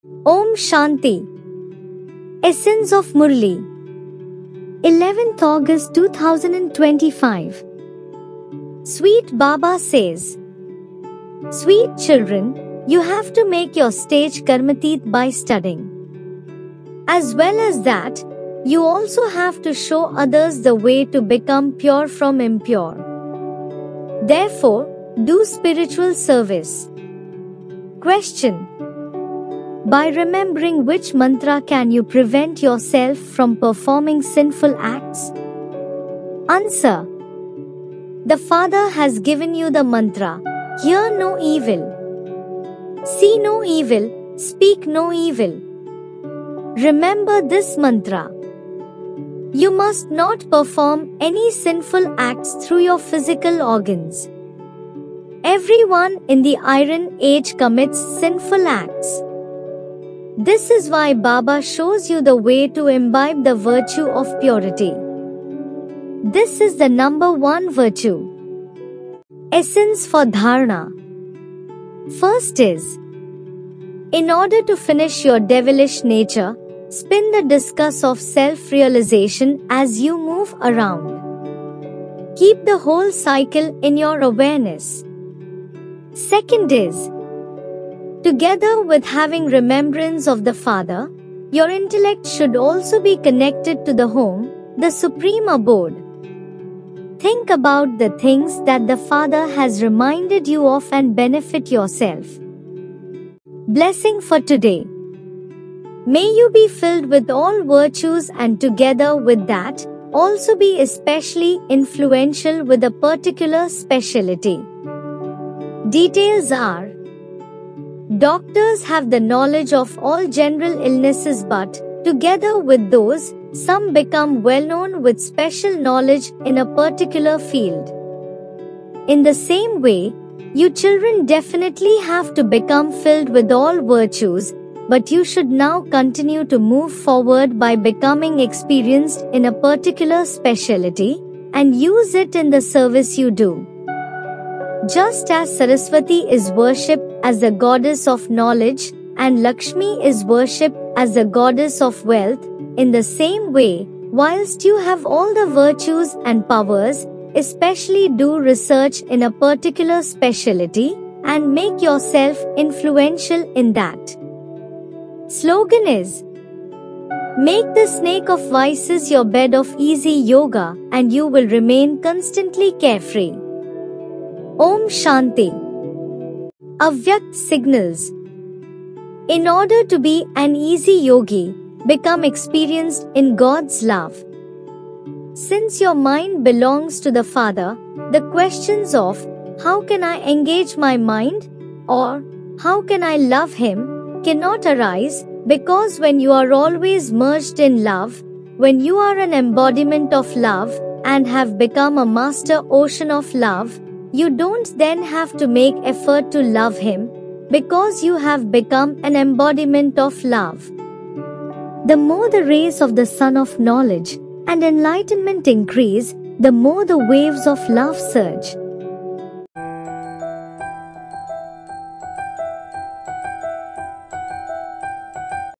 Om Shanti. Essence of Murli. 11th August 2025. Sweet Baba says, Sweet children, you have to make your stage karmatit by studying. As well as that, you also have to show others the way to become pure from impure. Therefore, do spiritual service. Question. By remembering which mantra can you prevent yourself from performing sinful acts? Answer. The Father has given you the mantra, hear no evil, see no evil, speak no evil. Remember this mantra. You must not perform any sinful acts through your physical organs. Everyone in the Iron Age commits sinful acts. This is why Baba shows you the way to imbibe the virtue of purity. This is the number one virtue. Essence for Dharana. First is, in order to finish your devilish nature, spin the discus of self-realization as you move around. Keep the whole cycle in your awareness. Second is, together with having remembrance of the Father, your intellect should also be connected to the home, the supreme abode. Think about the things that the Father has reminded you of and benefit yourself. Blessing for today. May you be filled with all virtues and together with that, also be especially influential with a particular specialty. Details are: doctors have the knowledge of all general illnesses, but, together with those, some become well known with special knowledge in a particular field. In the same way, you children definitely have to become filled with all virtues, but you should now continue to move forward by becoming experienced in a particular specialty and use it in the service you do. Just as Saraswati is worshipped as the goddess of knowledge and Lakshmi is worshipped as the goddess of wealth, in the same way, whilst you have all the virtues and powers, especially do research in a particular specialty and make yourself influential in that. Slogan is, make the snake of vices your bed of easy yoga and you will remain constantly carefree. Om Shanti. Avyakt signals. In order to be an easy yogi, become experienced in God's love. Since your mind belongs to the Father, the questions of how can I engage my mind or how can I love Him cannot arise, because when you are always merged in love, when you are an embodiment of love and have become a master ocean of love, you don't then have to make effort to love Him, because you have become an embodiment of love. The more the rays of the sun of knowledge and enlightenment increase, the more the waves of love surge.